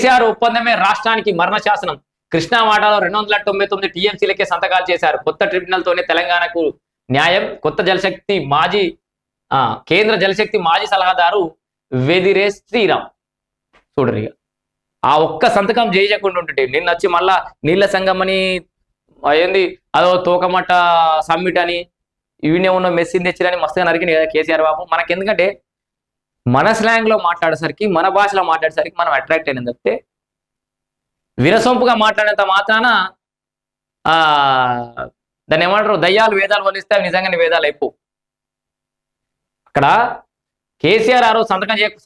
కేసీఆర్ ఒప్పందమే రాష్ట్రానికి మరణ శాసనం. కృష్ణా వాటాలో 299 టీఎంసీలకే సంతకాలు చేశారు. కొత్త ట్రిబ్యునల్ తోనే తెలంగాణకు న్యాయం. కొత్త జలశక్తి మాజీ కేంద్ర జలశక్తి మాజీ సలహాదారు వెదిరే శ్రీరామ్. చూడరు ఆ ఒక్క సంతకం చేయకుండా ఉంటుంటే నిన్న వచ్చి మళ్ళా నీళ్ల సంగమని ఏంది అదో తోకమట్ట సమ్మిట్ అని ఇవినే ఉన్న మెస్సిని తెచ్చిరని మస్తుగా నరికింది కదా కేసీఆర్ బాబు. మనకి ఎందుకంటే మన స్లాంగ్ లో మాట్లాడేసరికి మన భాషలో మాట్లాడేసరికి మనం అట్రాక్ట్ అయినది తప్పితే వినసొంపుగా మాట్లాడేంత మాత్రాన దాన్ని ఏమంటారు దయ్యాలు వేదాలు వలిస్తే అవి నిజంగానే వేదాలు అయిపోవు. అక్కడ కేసీఆర్ ఆ రోజు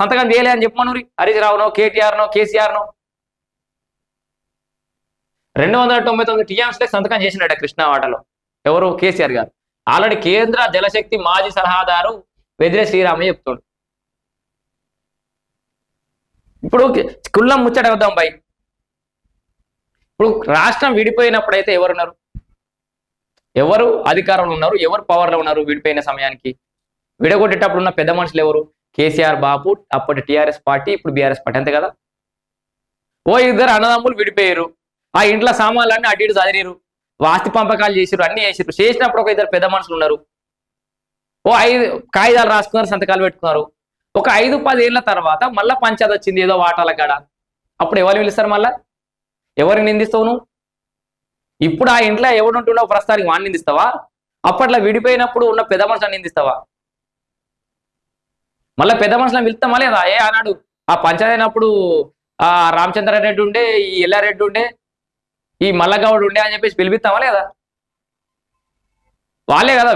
సంతకం చేయలే అని చెప్పమను హరీష్ రావునో కేటీఆర్నో కేసీఆర్నో 299 టీఎంసీలకు సంతకం చేసినట్ట కృష్ణా వాటలో. ఎవరు? కేసీఆర్ గారు. ఆల్రెడీ కేంద్ర జలశక్తి మాజీ సలహాదారు వెదిరే శ్రీరామయ్య చెప్తాడు. ఇప్పుడు కుల్లం ముచ్చట వద్దాం బై. ఇప్పుడు రాష్ట్రం విడిపోయినప్పుడైతే ఎవరున్నారు? ఎవరు అధికారంలో ఉన్నారు? ఎవరు పవర్లో ఉన్నారు? విడిపోయిన సమయానికి విడగొట్టేటప్పుడు ఉన్న పెద్ద మనుషులు ఎవరు? కేసీఆర్ బాబు, అప్పటి టీఆర్ఎస్ పార్టీ, ఇప్పుడు బీఆర్ఎస్ పార్టీ, అంతే కదా. ఓ ఇద్దరు అన్నదమ్ములు విడిపోయారు. ఆ ఇంట్లో సామాన్లన్నీ అటు ఇటు చదివారు, ఆస్తి పంపకాలు చేసారు, అన్ని చేసారు. చేసినప్పుడు ఒక ఇద్దరు పెద్ద మనుషులు ఉన్నారు. ఓ 5 కాగితాలు రాసుకున్నారు, సంతకాలు పెట్టుకున్నారు. ఒక 5-10 ఏళ్ల తర్వాత మళ్ళా పంచాయతీ వచ్చింది ఏదో వాటాల కాడ. అప్పుడు ఎవరు పిలుస్తారు? మళ్ళా ఎవరిని నిందిస్తావు నువ్వు? ఇప్పుడు ఆ ఇంట్లో ఎవడు ఉంటున్నావు ప్రస్తుతానికి వాడిని నిందిస్తావా? అప్పట్లో విడిపోయినప్పుడు ఉన్న పెద్ద మనుషులను నిందిస్తావా? మళ్ళీ పెద్ద మనుషులను పిలుస్తామా లేదా? అన్నాడు ఆ పంచాయతీ అయినప్పుడు ఆ రామచంద్రారెడ్డి ఉండే, ఈ ఎల్లారెడ్డి ఉండే, ఈ మల్లగౌడ్ ఉండే అని చెప్పేసి పిలిపిస్తామా లేదా? వాళ్ళే కదా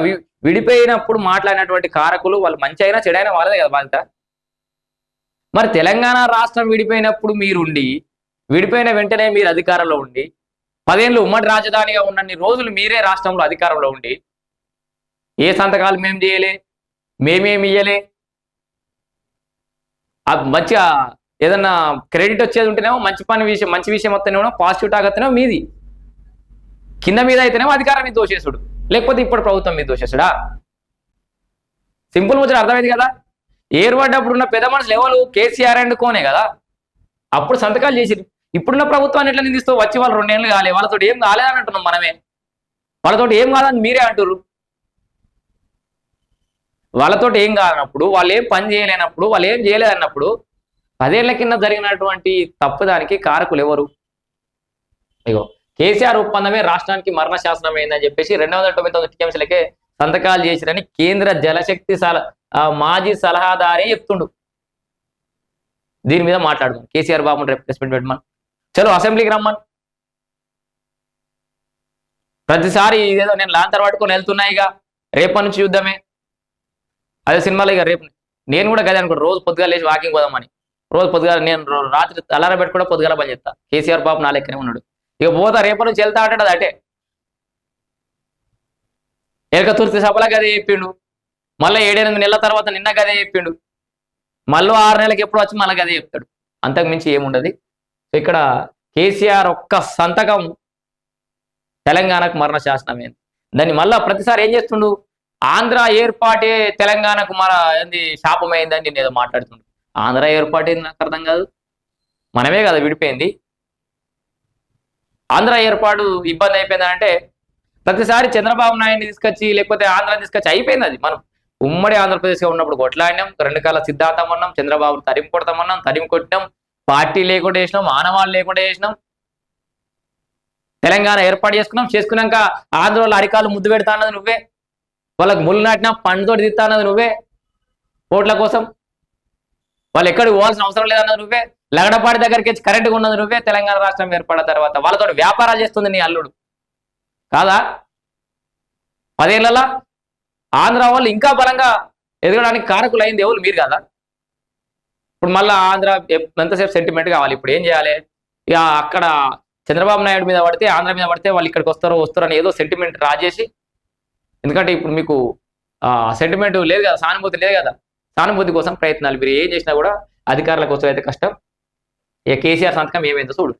విడిపోయినప్పుడు మాట్లాడినటువంటి కారకులు. వాళ్ళు మంచి అయినా చెడైనా వాళ్ళదే కదా బాధ్యత. మరి తెలంగాణ రాష్ట్రం విడిపోయినప్పుడు మీరుండి, విడిపోయిన వెంటనే మీరు అధికారంలో ఉండి, 10 ఏళ్ళు ఉమ్మడి రాజధానిగా ఉన్నన్ని రోజులు మీరే రాష్ట్రంలో అధికారంలో ఉండి ఏ సంతకాలు మేము చేయలే, మేమేమి ఇయ్యలే, మంచిగా ఏదన్నా క్రెడిట్ వచ్చేది ఉంటేనేమో మంచి విషయం వస్తేనేమో పాజిటివ్ టాక్ వస్తేనేమో మీది, కింద మీద అయితేనేమో అధికారం మీద దోషేసుడు, లేకపోతే ఇప్పుడు ప్రభుత్వం మీద దోషేసుడా? సింపుల్ ముచ్చట అర్థమైంది కదా. ఏర్పడ్డప్పుడు ఉన్న పెద్ద మనుషులు ఎవరు? కేసీఆర్ అండ్ కోనే కదా. అప్పుడు సంతకాలు చేసిరు. ఇప్పుడున్న ప్రభుత్వాన్ని ఎట్లా నిందిస్తూ వచ్చి వాళ్ళు 2 ఏళ్ళు కాలే, వాళ్ళతో ఏం కాలేదని అంటున్నాం మనమే. వాళ్ళతో ఏం కాదని మీరే అంటారు. వాళ్ళతో ఏం కాదన్నప్పుడు, వాళ్ళు ఏం పని చేయలేనప్పుడు, వాళ్ళు ఏం చేయలేదన్నప్పుడు 10 ఏళ్ల కింద జరిగినటువంటి తప్పుదానికి కారకులు ఎవరు? ఇగో కేసీఆర్ ఒప్పందమే రాష్ట్రానికి మరణ శాసనం అయిందని చెప్పేసి 299 టీఎంసీలకే సంతకాలు చేసిరని కేంద్ర జలశక్తి మాజీ సలహాదారే చెప్తుండు. దీని మీద మాట్లాడుదాం. కేసీఆర్ బాబుని రిప్లేస్మెంట్ పెట్టమని, చలో అసెంబ్లీకి రమ్మని. ప్రతిసారి ఇదేదో నేను లాంతర్ పట్టుకొని వెళ్తున్నాయి, ఇక రేపటి నుంచి చూద్దామే అదే సినిమాలో. ఇక రేపు నేను కూడా గదే అనుకుంటా, రోజు పొద్దుగా లేచి వాకింగ్ పోదామని. రోజు పొద్దుగా నేను రాత్రి అలారం పెట్టుకుంటే పొద్దుగాల పని చేస్తా. కేసీఆర్ బాబు నా లెక్కనే ఉన్నాడు. ఇక పోతా రేపటి నుంచి వెళ్తా అంటాడు. అది అటే ఏకతుర్తి సభలో గదే చెప్పిండు. మళ్ళీ 7-8 నెలల తర్వాత నిన్న గదే చెప్పిండు. మళ్ళీ 6 నెలలకు ఎప్పుడు వచ్చి మళ్ళీ గదే చెప్తాడు. అంతకు మించి ఏముండదు. ఇక్కడ కేసీఆర్ ఒక్క సంతకం తెలంగాణకు మరణ శాసనమైంది. దాన్ని మళ్ళా ప్రతిసారి ఏం చేస్తుండు? ఆంధ్ర ఏర్పాటే తెలంగాణకు ఏంది శాపమైందని నేను ఏదో మాట్లాడుతుండు. ఆంధ్ర ఏర్పాటే నాకు అర్థం కాదు. మనమే కదా విడిపోయింది. ఆంధ్ర ఏర్పాటు ఇబ్బంది అయిపోయిందంటే ప్రతిసారి చంద్రబాబు నాయుడిని తీసుకొచ్చి లేకపోతే ఆంధ్రాని తీసుకొచ్చి అయిపోయింది. అది మనం ఉమ్మడి ఆంధ్రప్రదేశ్గా ఉన్నప్పుడు కొట్లాడినాం, 2 కాల సిద్ధాంతం అన్నాం, చంద్రబాబు తరిమి కొడతామన్నాం, తరిమి కొట్టినాం, పార్టీ లేకుండా చేసినాం, ఆనవాళ్ళు లేకుండా చేసినాం, తెలంగాణ ఏర్పాటు చేసుకున్నాక ఆంధ్రలో అరికాలు ముద్దు పెడతా అన్నది నువ్వే, వాళ్ళకి ముళ్ళు నాటినా పండుతోటి తిత్తా అన్నది నువ్వే, ఓట్ల కోసం వాళ్ళు ఎక్కడికి పోవాల్సిన అవసరం లేదన్నది నువ్వే, లగడపాటి దగ్గరికి వచ్చి కరెంటుగా ఉన్నది నువ్వే. తెలంగాణ రాష్ట్రం ఏర్పడిన తర్వాత వాళ్ళతో వ్యాపారాలు చేస్తుంది నీ అల్లుడు కాదా? 10 ఏళ్లలో ఆంధ్ర వాళ్ళు ఇంకా బలంగా ఎదగడానికి కారకులు అయింది ఎవరు? మీరు కదా. ఇప్పుడు మళ్ళీ ఆంధ్ర ఎంతసేపు సెంటిమెంట్ కావాలి. ఇప్పుడు ఏం చేయాలి? ఇక అక్కడ చంద్రబాబు నాయుడు మీద పడితే, ఆంధ్ర మీద పడితే వాళ్ళు ఇక్కడికి వస్తారు అని ఏదో సెంటిమెంట్ రాజేసి, ఎందుకంటే ఇప్పుడు మీకు సెంటిమెంట్ లేదు కదా, సానుభూతి లేదు కదా. సానుభూతి కోసం ప్రయత్నాలు మీరు ఏం చేసినా కూడా అధికారుల కోసం అయితే కష్టం. ఇక కేసీఆర్ సంతకం ఏమైందో చూడు.